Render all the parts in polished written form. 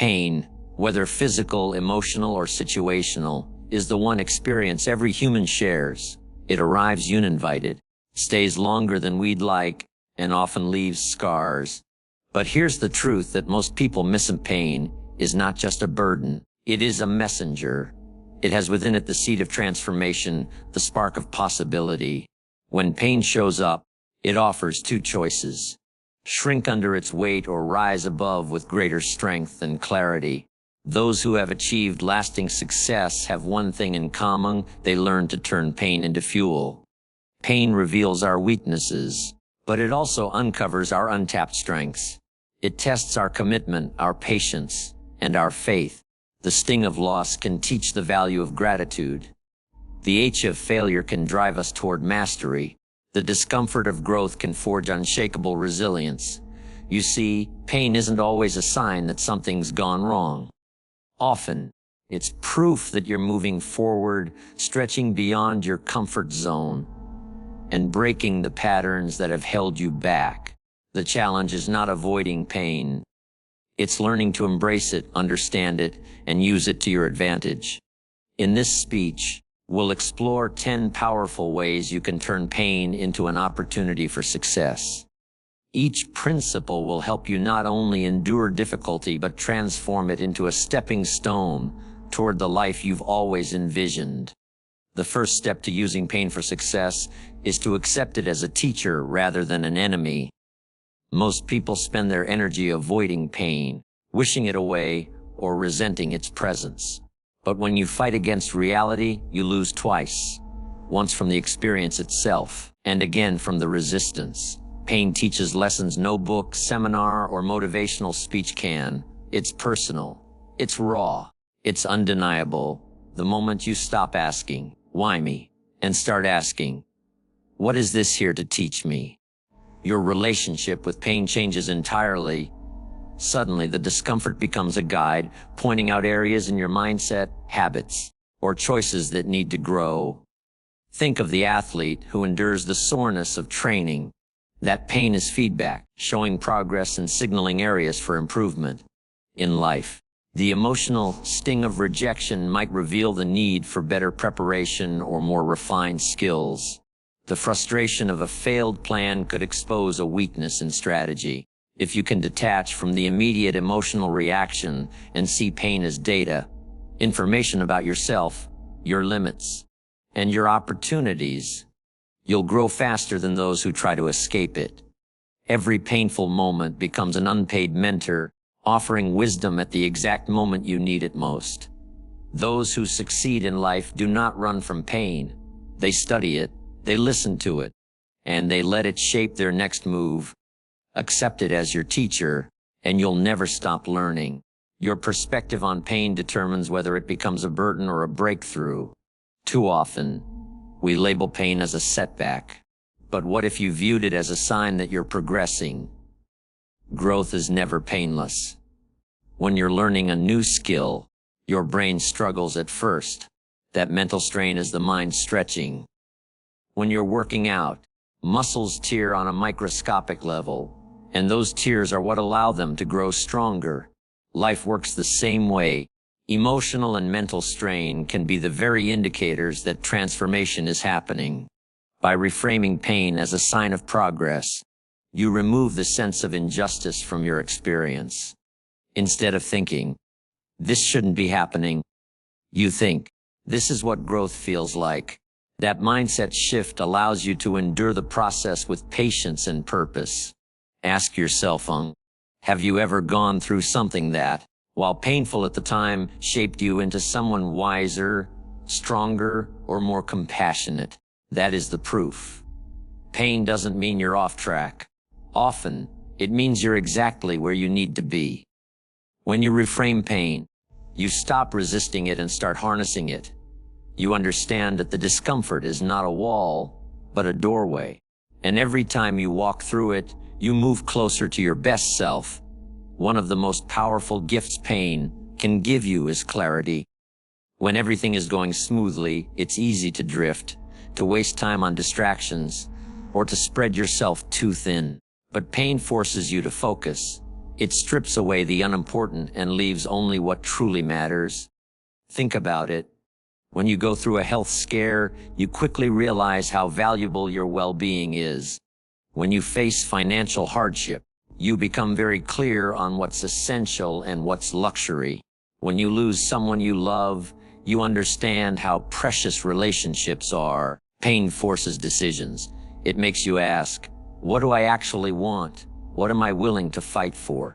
Pain, whether physical, emotional, or situational, is the one experience every human shares. It arrives uninvited, stays longer than we'd like, and often leaves scars. But here's the truth that most people miss: pain is not just a burden. It is a messenger. It has within it the seed of transformation, the spark of possibility. When pain shows up, it offers two choices: shrink under its weight or rise above with greater strength and clarity. Those who have achieved lasting success have one thing in common: they learn to turn pain into fuel. Pain reveals our weaknesses, but it also uncovers our untapped strengths. It tests our commitment, our patience, and our faith. The sting of loss can teach the value of gratitude. The ache of failure can drive us toward mastery. The discomfort of growth can forge unshakable resilience. You see, pain isn't always a sign that something's gone wrong. Often, it's proof that you're moving forward, stretching beyond your comfort zone, and breaking the patterns that have held you back. The challenge is not avoiding pain. It's learning to embrace it, understand it, and use it to your advantage. In this speech, we'll explore 10 powerful ways you can turn pain into an opportunity for success. Each principle will help you not only endure difficulty but transform it into a stepping stone toward the life you've always envisioned. The first step to using pain for success is to accept it as a teacher rather than an enemy. Most people spend their energy avoiding pain, wishing it away, or resenting its presence. But when you fight against reality, you lose twice. Once from the experience itself, and again from the resistance. Pain teaches lessons no book, seminar, or motivational speech can. It's personal. It's raw. It's undeniable. The moment you stop asking, "Why me?" and start asking, "What is this here to teach me?" your relationship with pain changes entirely. Suddenly, the discomfort becomes a guide, pointing out areas in your mindset, habits, or choices that need to grow. Think of the athlete who endures the soreness of training. That pain is feedback, showing progress and signaling areas for improvement. In life, the emotional sting of rejection might reveal the need for better preparation or more refined skills. The frustration of a failed plan could expose a weakness in strategy. If you can detach from the immediate emotional reaction and see pain as data, information about yourself, your limits, and your opportunities, you'll grow faster than those who try to escape it. Every painful moment becomes an unpaid mentor, offering wisdom at the exact moment you need it most. Those who succeed in life do not run from pain. They study it, they listen to it, and they let it shape their next move. Accept it as your teacher, and you'll never stop learning. Your perspective on pain determines whether it becomes a burden or a breakthrough. Too often, we label pain as a setback. But what if you viewed it as a sign that you're progressing? Growth is never painless. When you're learning a new skill, your brain struggles at first. That mental strain is the mind stretching. When you're working out, muscles tear on a microscopic level, and those tears are what allow them to grow stronger. Life works the same way. Emotional and mental strain can be the very indicators that transformation is happening. By reframing pain as a sign of progress, you remove the sense of injustice from your experience. Instead of thinking, "This shouldn't be happening," you think, "This is what growth feels like." That mindset shift allows you to endure the process with patience and purpose. Ask yourself, have you ever gone through something that, while painful at the time, shaped you into someone wiser, stronger, or more compassionate? That is the proof. Pain doesn't mean you're off track. Often, it means you're exactly where you need to be. When you reframe pain, you stop resisting it and start harnessing it. You understand that the discomfort is not a wall, but a doorway. And every time you walk through it, you move closer to your best self. One of the most powerful gifts pain can give you is clarity. When everything is going smoothly, it's easy to drift, to waste time on distractions, or to spread yourself too thin. But pain forces you to focus. It strips away the unimportant and leaves only what truly matters. Think about it. When you go through a health scare, you quickly realize how valuable your well-being is. When you face financial hardship, you become very clear on what's essential and what's luxury. When you lose someone you love, you understand how precious relationships are. Pain forces decisions. It makes you ask, what do I actually want? What am I willing to fight for?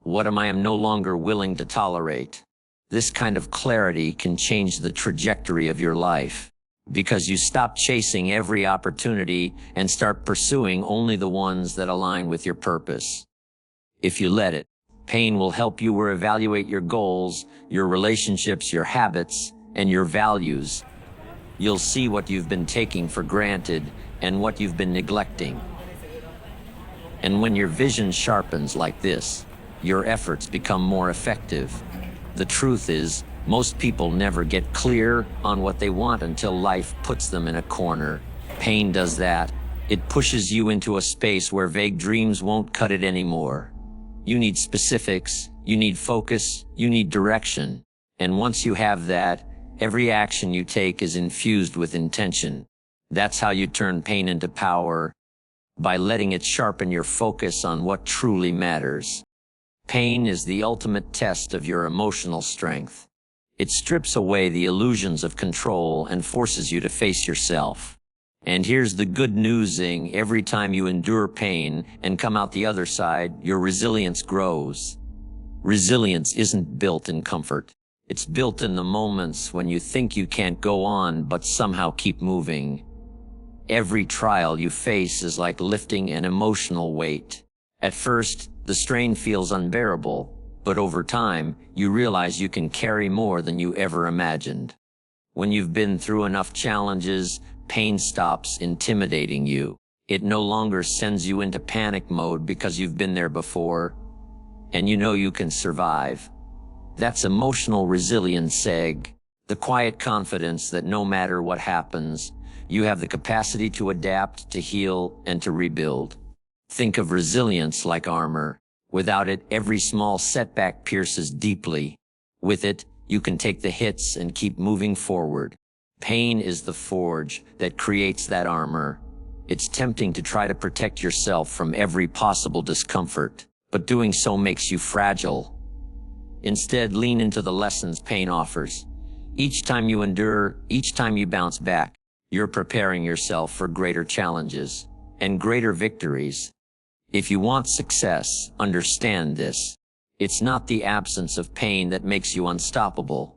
What am I no longer willing to tolerate? This kind of clarity can change the trajectory of your life, because you stop chasing every opportunity and start pursuing only the ones that align with your purpose. If you let it, pain will help you reevaluate your goals, your relationships, your habits, and your values. You'll see what you've been taking for granted and what you've been neglecting. And when your vision sharpens like this, your efforts become more effective. The truth is, most people never get clear on what they want until life puts them in a corner. Pain does that. It pushes you into a space where vague dreams won't cut it anymore. You need specifics, you need focus, you need direction. And once you have that, every action you take is infused with intention. That's how you turn pain into power, by letting it sharpen your focus on what truly matters. Pain is the ultimate test of your emotional strength. It strips away the illusions of control and forces you to face yourself. And here's the good newsing: every time you endure pain and come out the other side, your resilience grows. Resilience isn't built in comfort. It's built in the moments when you think you can't go on but somehow keep moving. Every trial you face is like lifting an emotional weight. At first, the strain feels unbearable, but over time, you realize you can carry more than you ever imagined. When you've been through enough challenges, pain stops intimidating you. It no longer sends you into panic mode because you've been there before, and you know you can survive. That's emotional resilience, the quiet confidence that no matter what happens, you have the capacity to adapt, to heal, and to rebuild. Think of resilience like armor. Without it, every small setback pierces deeply. With it, you can take the hits and keep moving forward. Pain is the forge that creates that armor. It's tempting to try to protect yourself from every possible discomfort, but doing so makes you fragile. Instead, lean into the lessons pain offers. Each time you endure, each time you bounce back, you're preparing yourself for greater challenges and greater victories. If you want success, understand this. It's not the absence of pain that makes you unstoppable.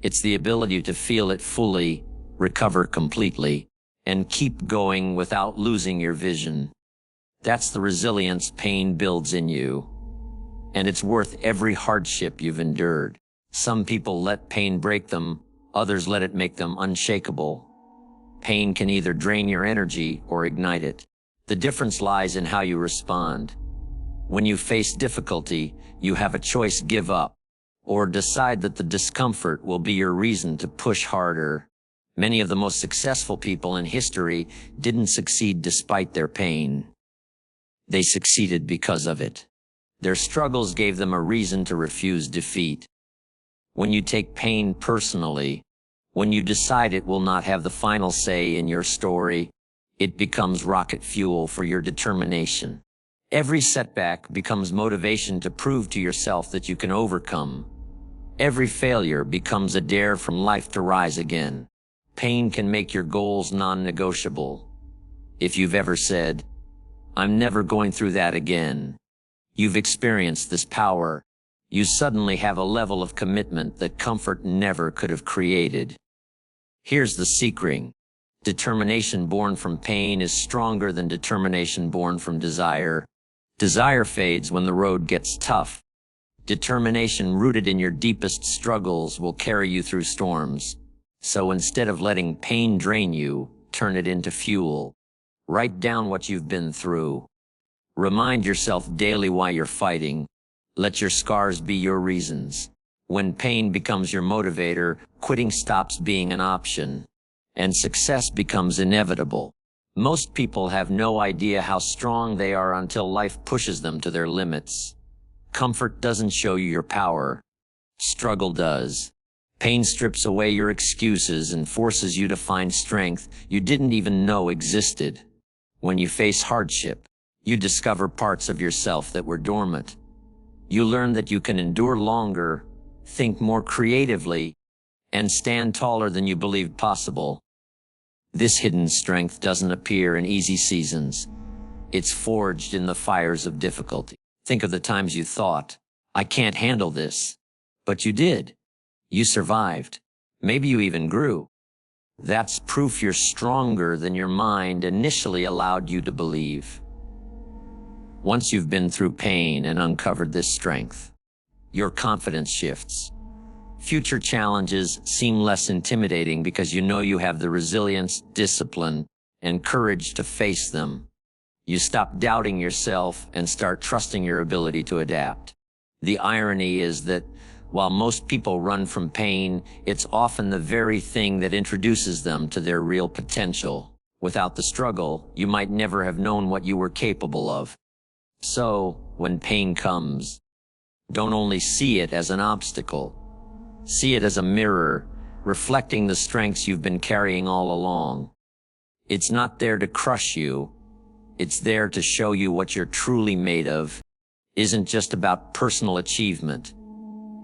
It's the ability to feel it fully, recover completely, and keep going without losing your vision. That's the resilience pain builds in you. And it's worth every hardship you've endured. Some people let pain break them, others let it make them unshakable. Pain can either drain your energy or ignite it. The difference lies in how you respond. When you face difficulty, you have a choice: give up, or decide that the discomfort will be your reason to push harder. Many of the most successful people in history didn't succeed despite their pain. They succeeded because of it. Their struggles gave them a reason to refuse defeat. When you take pain personally, when you decide it will not have the final say in your story, it becomes rocket fuel for your determination. Every setback becomes motivation to prove to yourself that you can overcome. Every failure becomes a dare from life to rise again. Pain can make your goals non-negotiable. If you've ever said, "I'm never going through that again," you've experienced this power. You suddenly have a level of commitment that comfort never could have created. Here's the secret. Determination born from pain is stronger than determination born from desire. Desire fades when the road gets tough. Determination rooted in your deepest struggles will carry you through storms. So instead of letting pain drain you, turn it into fuel. Write down what you've been through. Remind yourself daily why you're fighting. Let your scars be your reasons. When pain becomes your motivator, quitting stops being an option, and success becomes inevitable. Most people have no idea how strong they are until life pushes them to their limits. Comfort doesn't show you your power. Struggle does. Pain strips away your excuses and forces you to find strength you didn't even know existed. When you face hardship, you discover parts of yourself that were dormant. You learn that you can endure longer, think more creatively, and stand taller than you believed possible. This hidden strength doesn't appear in easy seasons. It's forged in the fires of difficulty. Think of the times you thought, "I can't handle this." But you did. You survived. Maybe you even grew. That's proof you're stronger than your mind initially allowed you to believe. Once you've been through pain and uncovered this strength, your confidence shifts. Future challenges seem less intimidating because you know you have the resilience, discipline, and courage to face them. You stop doubting yourself and start trusting your ability to adapt. The irony is that while most people run from pain, it's often the very thing that introduces them to their real potential. Without the struggle, you might never have known what you were capable of. So, when pain comes, don't only see it as an obstacle. See it as a mirror, reflecting the strengths you've been carrying all along. It's not there to crush you. It's there to show you what you're truly made of. Isn't just about personal achievement.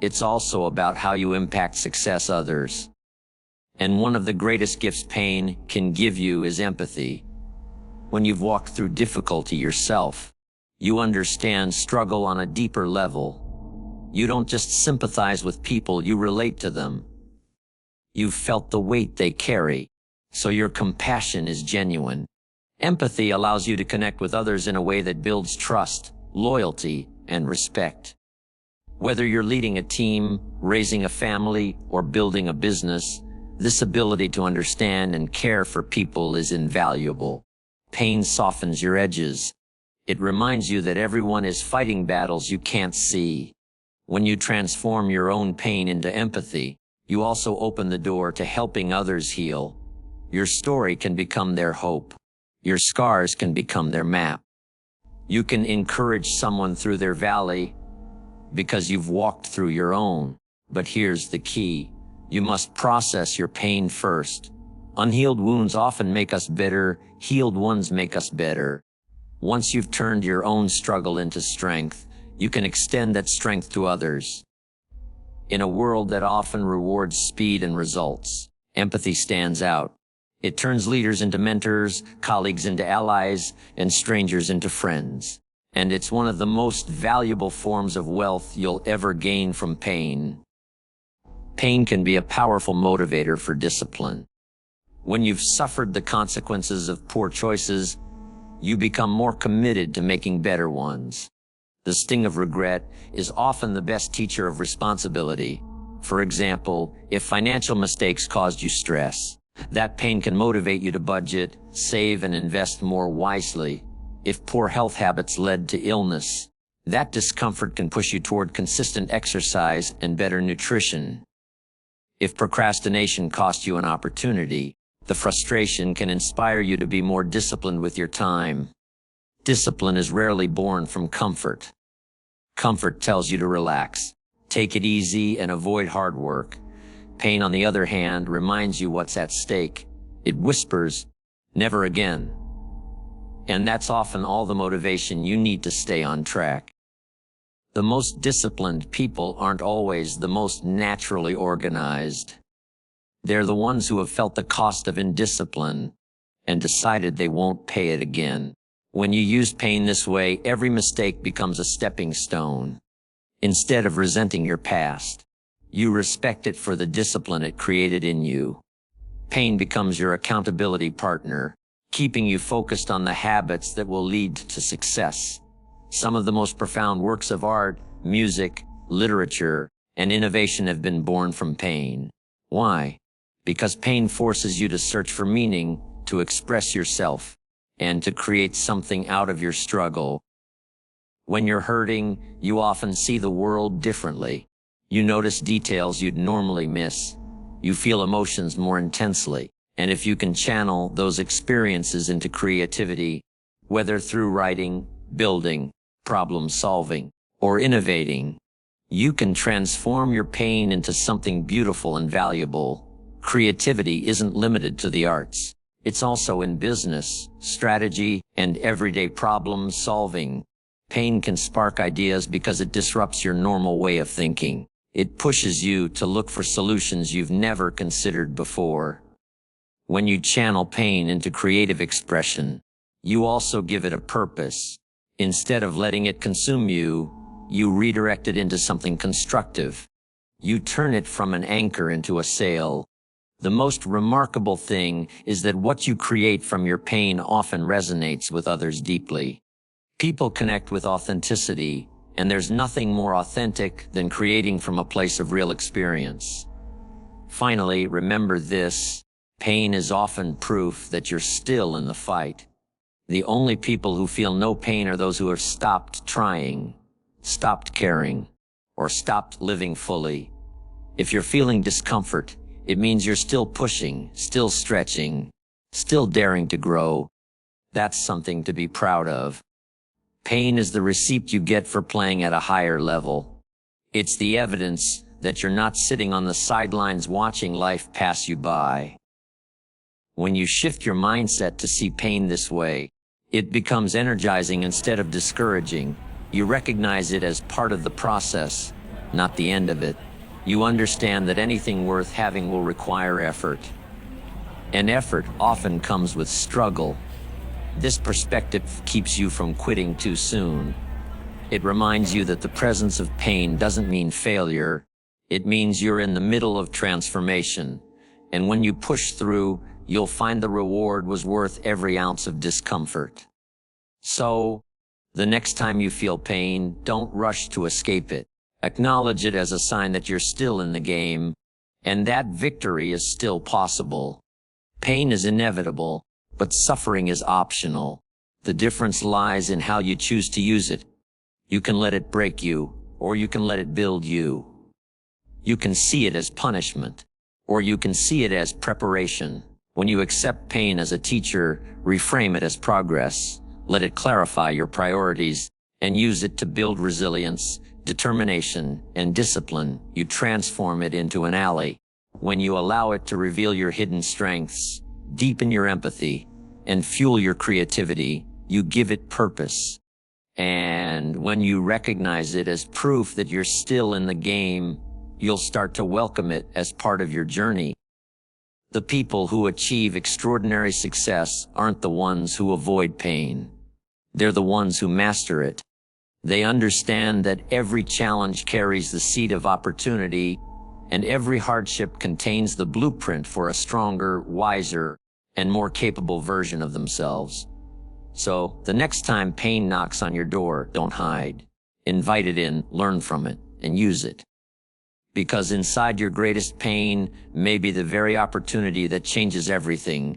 It's also about how you impact success others. And one of the greatest gifts pain can give you is empathy. When you've walked through difficulty yourself, you understand struggle on a deeper level. You don't just sympathize with people, you relate to them. You've felt the weight they carry, so your compassion is genuine. Empathy allows you to connect with others in a way that builds trust, loyalty, and respect. Whether you're leading a team, raising a family, or building a business, this ability to understand and care for people is invaluable. Pain softens your edges. It reminds you that everyone is fighting battles you can't see. When you transform your own pain into empathy, you also open the door to helping others heal. Your story can become their hope. Your scars can become their map. You can encourage someone through their valley because you've walked through your own. But here's the key. You must process your pain first. Unhealed wounds often make us bitter. Healed ones make us better. Once you've turned your own struggle into strength, you can extend that strength to others. In a world that often rewards speed and results, empathy stands out. It turns leaders into mentors, colleagues into allies, and strangers into friends. And it's one of the most valuable forms of wealth you'll ever gain from pain. Pain can be a powerful motivator for discipline. When you've suffered the consequences of poor choices, you become more committed to making better ones. The sting of regret is often the best teacher of responsibility. For example, if financial mistakes caused you stress, that pain can motivate you to budget, save, and invest more wisely. If poor health habits led to illness, that discomfort can push you toward consistent exercise and better nutrition. If procrastination cost you an opportunity, the frustration can inspire you to be more disciplined with your time. Discipline is rarely born from comfort. Comfort tells you to relax, take it easy, and avoid hard work. Pain, on the other hand, reminds you what's at stake. It whispers, "Never again." And that's often all the motivation you need to stay on track. The most disciplined people aren't always the most naturally organized. They're the ones who have felt the cost of indiscipline and decided they won't pay it again. When you use pain this way, every mistake becomes a stepping stone. Instead of resenting your past, you respect it for the discipline it created in you. Pain becomes your accountability partner, keeping you focused on the habits that will lead to success. Some of the most profound works of art, music, literature, and innovation have been born from pain. Why? Because pain forces you to search for meaning, to express yourself, and to create something out of your struggle. When you're hurting, you often see the world differently. You notice details you'd normally miss. You feel emotions more intensely. And if you can channel those experiences into creativity, whether through writing, building, problem solving, or innovating. You can transform your pain into something beautiful and valuable. Creativity isn't limited to the arts. It's also in business, strategy, and everyday problem solving. Pain can spark ideas because it disrupts your normal way of thinking. It pushes you to look for solutions you've never considered before. When you channel pain into creative expression, you also give it a purpose. Instead of letting it consume you, you redirect it into something constructive. You turn it from an anchor into a sail. The most remarkable thing is that what you create from your pain often resonates with others deeply. People connect with authenticity, and there's nothing more authentic than creating from a place of real experience. Finally, remember this: pain is often proof that you're still in the fight. The only people who feel no pain are those who have stopped trying, stopped caring, or stopped living fully. If you're feeling discomfort, it means you're still pushing, still stretching, still daring to grow. That's something to be proud of. Pain is the receipt you get for playing at a higher level. It's the evidence that you're not sitting on the sidelines watching life pass you by. When you shift your mindset to see pain this way, it becomes energizing instead of discouraging. You recognize it as part of the process, not the end of it. You understand that anything worth having will require effort. And effort often comes with struggle. This perspective keeps you from quitting too soon. It reminds you that the presence of pain doesn't mean failure. It means you're in the middle of transformation. And when you push through, you'll find the reward was worth every ounce of discomfort. So, the next time you feel pain, don't rush to escape it. Acknowledge it as a sign that you're still in the game, and that victory is still possible. Pain is inevitable, but suffering is optional. The difference lies in how you choose to use it. You can let it break you, or you can let it build you. You can see it as punishment, or you can see it as preparation. When you accept pain as a teacher, reframe it as progress. Let it clarify your priorities, and use it to build resilience, determination, and discipline. You transform it into an ally. When you allow it to reveal your hidden strengths, deepen your empathy, and fuel your creativity, you give it purpose. And when you recognize it as proof that you're still in the game, you'll start to welcome it as part of your journey. The people who achieve extraordinary success aren't the ones who avoid pain. They're the ones who master it. They understand that every challenge carries the seed of opportunity, and every hardship contains the blueprint for a stronger, wiser, and more capable version of themselves. So, the next time pain knocks on your door, don't hide. Invite it in, learn from it, and use it. Because inside your greatest pain may be the very opportunity that changes everything.